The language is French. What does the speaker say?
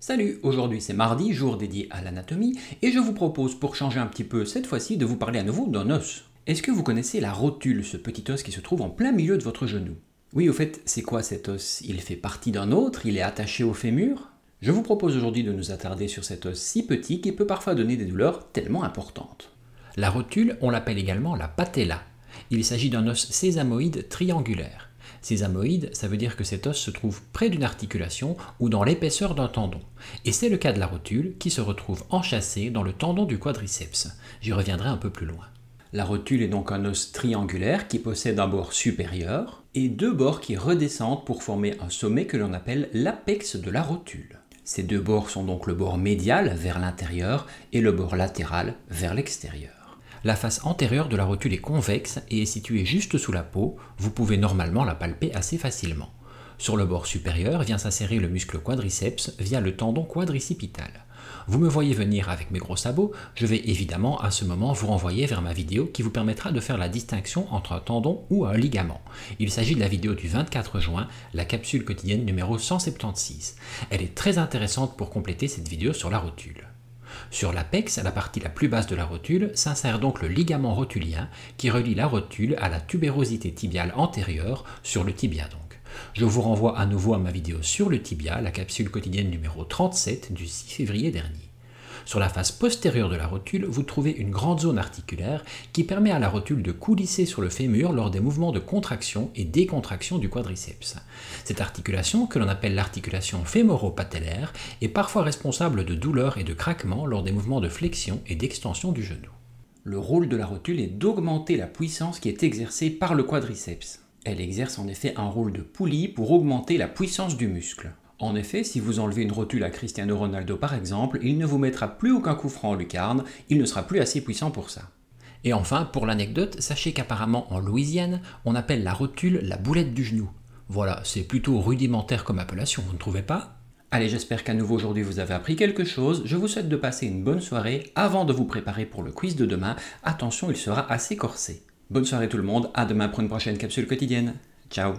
Salut, aujourd'hui c'est mardi, jour dédié à l'anatomie, et je vous propose pour changer un petit peu cette fois-ci de vous parler à nouveau d'un os. Est-ce que vous connaissez la rotule, ce petit os qui se trouve en plein milieu de votre genou? Oui, au fait, c'est quoi cet os? Il fait partie d'un autre? Il est attaché au fémur? Je vous propose aujourd'hui de nous attarder sur cet os si petit qui peut parfois donner des douleurs tellement importantes. La rotule, on l'appelle également la patella. Il s'agit d'un os sésamoïde triangulaire. Sésamoïde, ça veut dire que cet os se trouve près d'une articulation ou dans l'épaisseur d'un tendon. Et c'est le cas de la rotule qui se retrouve enchâssée dans le tendon du quadriceps. J'y reviendrai un peu plus loin. La rotule est donc un os triangulaire qui possède un bord supérieur et deux bords qui redescendent pour former un sommet que l'on appelle l'apex de la rotule. Ces deux bords sont donc le bord médial vers l'intérieur et le bord latéral vers l'extérieur. La face antérieure de la rotule est convexe et est située juste sous la peau, vous pouvez normalement la palper assez facilement. Sur le bord supérieur vient s'insérer le muscle quadriceps via le tendon quadricipital. Vous me voyez venir avec mes gros sabots, je vais évidemment à ce moment vous renvoyer vers ma vidéo qui vous permettra de faire la distinction entre un tendon ou un ligament. Il s'agit de la vidéo du 24 juin, la capsule quotidienne numéro 176. Elle est très intéressante pour compléter cette vidéo sur la rotule. Sur l'apex, la partie la plus basse de la rotule, s'insère donc le ligament rotulien qui relie la rotule à la tubérosité tibiale antérieure sur le tibia donc. Je vous renvoie à nouveau à ma vidéo sur le tibia, la capsule quotidienne numéro 37 du 6 février dernier. Sur la face postérieure de la rotule, vous trouvez une grande zone articulaire qui permet à la rotule de coulisser sur le fémur lors des mouvements de contraction et décontraction du quadriceps. Cette articulation, que l'on appelle l'articulation fémoro-patellaire, est parfois responsable de douleurs et de craquements lors des mouvements de flexion et d'extension du genou. Le rôle de la rotule est d'augmenter la puissance qui est exercée par le quadriceps. Elle exerce en effet un rôle de poulie pour augmenter la puissance du muscle. En effet, si vous enlevez une rotule à Cristiano Ronaldo par exemple, il ne vous mettra plus aucun coup franc en lucarne, il ne sera plus assez puissant pour ça. Et enfin, pour l'anecdote, sachez qu'apparemment en Louisiane, on appelle la rotule la boulette du genou. Voilà, c'est plutôt rudimentaire comme appellation, vous ne trouvez pas? Allez, j'espère qu'à nouveau aujourd'hui vous avez appris quelque chose, je vous souhaite de passer une bonne soirée avant de vous préparer pour le quiz de demain. Attention, il sera assez corsé. Bonne soirée tout le monde, à demain pour une prochaine capsule quotidienne. Ciao.